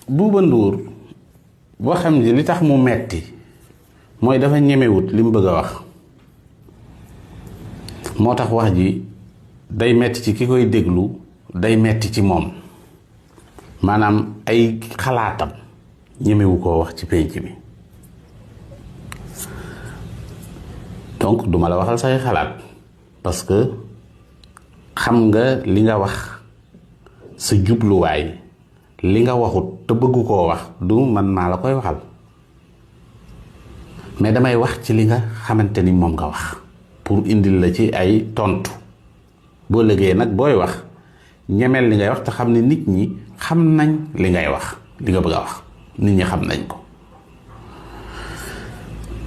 Bouba Ndour boo xam ne li tax mu metti mooy dafa ñemewut li mu bëgg a wax moo tax wax ji day metti ci ki koy déglu day metti ci moom maanaam ay xalaatam ñemewu koo wax ci penc mi donc duma la waxal say xalaat parce que xam nga li nga wax sa jubluwaay li nga waxut te bëggu koo wax du man maa la koy waxal mais damay wax ci li nga xamante ni moom nga wax pour indil la ci ay tontu boo liggéey nag booy wax ñemeel li ngay wax te xam ne nit ñi xam nañ li ngay wax li nga bëgg a wax nit ñi xam nañ ko.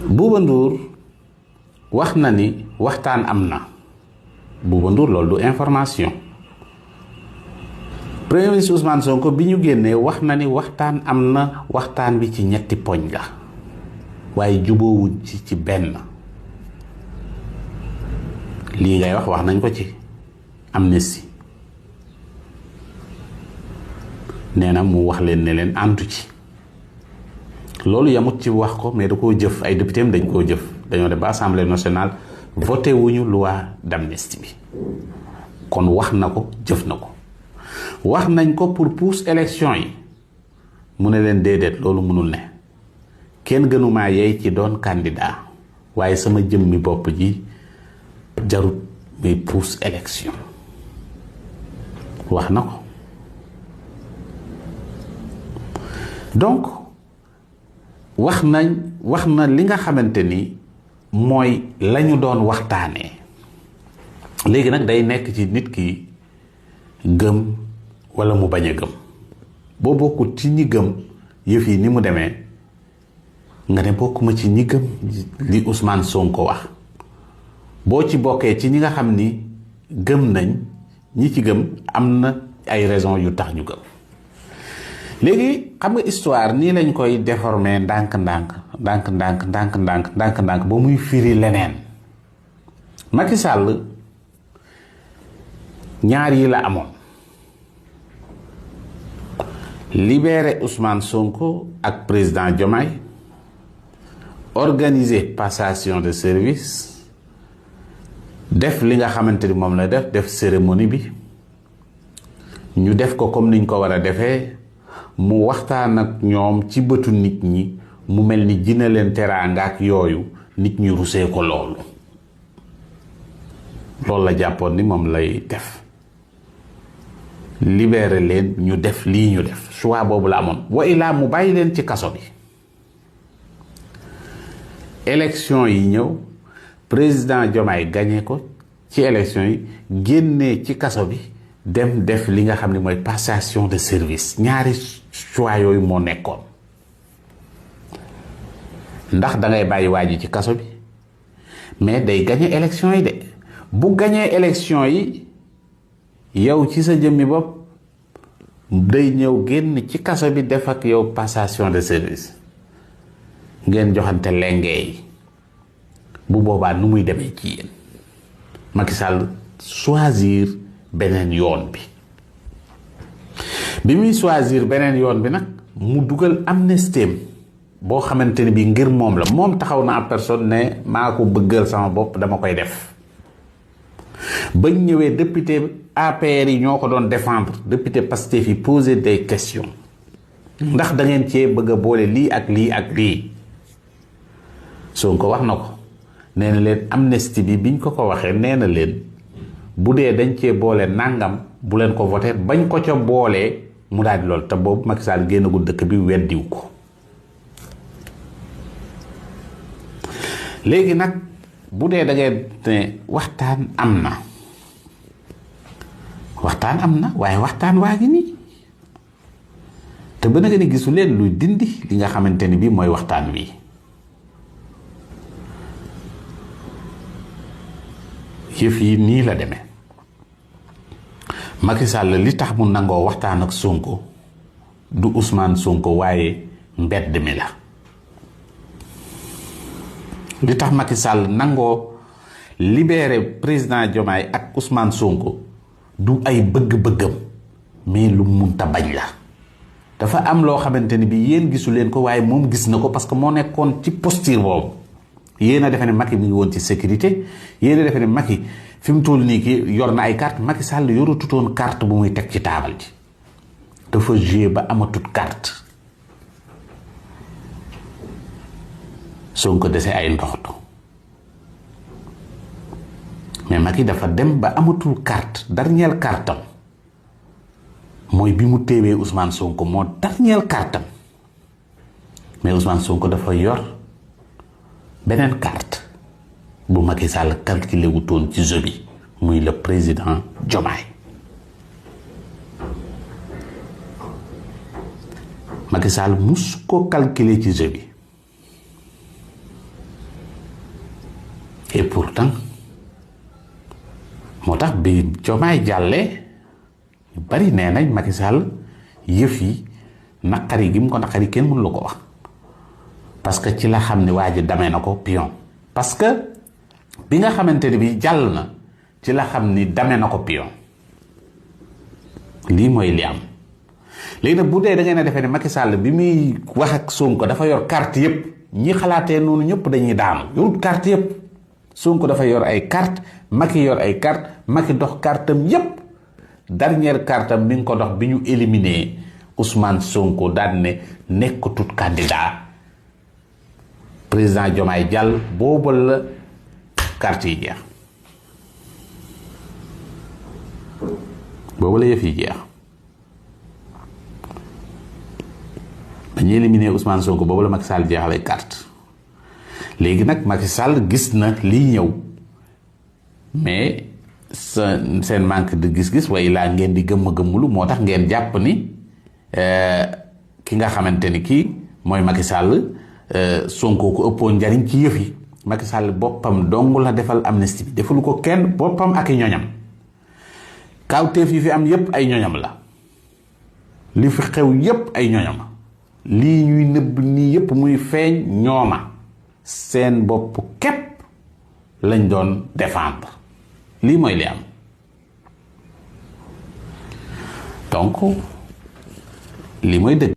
Bouba Ndour wax na ni waxtaan am na Bouba Ndour loolu du information. Premier ministre Ousmane Sonko bi ñu génnee wax na ni waxtaan am na waxtaan bi ci ñetti poñ la waaye juboowuñ ci benn lii ngay wax nañ ko ci amnistie nee na mu wax leen ne leen antu ci loolu yamut ci wax ko mais da koo jëf ay député dañ koo jëf dañoo dem ba assemblée nationale voté wuñu loi d'amnistie bi kon wax na ko jëf na ko wax nañ ko pour pousse élection yi mu ne leen déedéet loolu mënul ne kenn gënumaa yey ci doon candidat waaye sama jëmmi bopp ji jarut muy pousse élection wax na ko donc wax na li nga xamante ni mooy lañu doon waxtaanee léegi nag day nekk ci nit ki gëm wala mu bañ a gëm boo bokkul ci ñi gëm yëf yi ni mu demee nga ne bokkuma ci ñi gëm li Ousmane Sonko wax boo ci bokkee ci ñi nga xam ni gëm nañ ñi ci gëm am na ay raison yu tax ñu gëm léegi xam nga histoire nii lañ koy déformer ndànk-ndànk ba muy firi leneen. Macky Sall ñaar yi la amoon libérer Ousmane Sonko ak président Diomaye organiser passation de service def li nga xamante ni moom la def cérémonie bi ñu def ko comme niñ ko war a defee mu waxtaan ak ñoom ci bëtu nit ñi mu mel ni dina leen teraanga ak yooyu nit ñi rusee ko loolu la jàppoon ni moom lay def libérer leen ñu def lii ñu def choix boobu la amoon wa ilaa mu bàyyi leen ci kaso bi élection yi ñëw président Diomaye gagné ko ci élection yi génnee ci kaso bi dem def li nga xam ne mooy passation de service ñaari choix yooyu moo nekkoon ndax dangay bàyyi waa ji ci kaso bi mais day gagné élection yi de bu gagné élection yi yow ci sa jëmmi bopp day ñëw génn ci kaso bi def ak yow passation de service ngeen joxante lengeey bu boobaa nu muy demee ci yéen Macky Sall choisir beneen yoon bi muy choisir beneen yoon bi nag mu dugal amnistie boo xamante ni bi ngir moom la moom taxaw na en personne ne maa ko bëggal sama bopp dama koy def bañ ñëwee député APR yi ñoo ko doon défendre député Pastef yi poser des questions ndax da ngeen cee bëgg a boole lii ak lii ak lii Sonko wax na ko nee na leen amnistie bi biñ ko waxee nee na leen bu dee dañ cee boole nangam bu leen ko voté bañ ko ca boolee mu daal di lool te boobu Macky Sall génnagul dëkk bi weddiw ko léegi nag bu dee da ngeen ne waxtaan am na waaye waxtaan waa ngi nii te ba nga ni gisu leen luy dindi li nga xamante ni bii mooy waxtaan wi yëf yi nii la demee Macky Sall li tax mu nangoo waxtaan ak Sonko du Ousmane Sonko waaye mbedd mi la li tax Macky Sall nangoo libérer président Diomaye ak Ousmane Sonko du ay bëgg-bëggam mais lu munta bañ la dafa am loo xamante ni bi yéen gisu leen ko waaye moom gis na ko parce que moo nekkoon ci posture boobu. yéen a defe ne Macky mi ngi woon ci sécurité yéen a defe ne Macky fi mu toll nii ki yor na ay carte Macky Sall yoru tutoon carte bu muy teg ci taabal ji dafa joué ba amatut carte Sonko dese ay ndoxtu mais Macky dafa dem ba amatul carte dernière cartam mooy bi mu téewee Ousmane Sonko moo dernière cartam mais Ousmane Sonko dafa yor beneen carte bu Macky Sall calculé wutoon ci jeu bi muy le président Diomaye Macky Sall mus ko calculé ci jeu bi et pourtant moo tax bi Diomaye jàllee ñu bari nee nañ Macky Sall yëf yi naqari gi mu ko naqari kenn mënu la ko wax parce que ci la xam ne waa ji damee na ko pion parce que bi nga xamante ni bi jàll na ci la xam ni damee na ko pion lii mooy li am léegi nag bu dee da ngeen a defee ne Macky Sall bi muy wax ak Sonko dafa yor carte yëpp ñi xalaatee noonu ñëpp dañuy daanu yorut carte yëpp Sonko dafa yor ay carte Macky yor ay carte Macky dox cartam yëpp dernière cartam mi ngi ko dox bi ñu éliminé Ousmane Sonko daan ne nekkatut candidat président Diomaye jàll boobu la carte yi jeex boobu la yëf yi jeex dañuy éliminé Ousmane Sonko boobu la Macky Sall jeexal ay carte léegi nag Macky Sall gis na lii ñëw mais seen manque de gis-gis waaye laa ngeen di gëmm-gëmmulu moo tax ngeen jàpp ni ki nga xamante ni kii mooy Macky Sall Sonko ko ëppoon njariñ ci yëf yi Macky Sall boppam dong la defal amnistie bi defalu ko kenn boppam ak i ñoñam kawteef yi fi am yépp ay ñoñam la li fi xew yépp ay ñoñam lii ñuy nëbb nii yépp muy feeñ ñooma seen bopp képp lañ doon défendre lii mooy li am donc lii mooy dëgg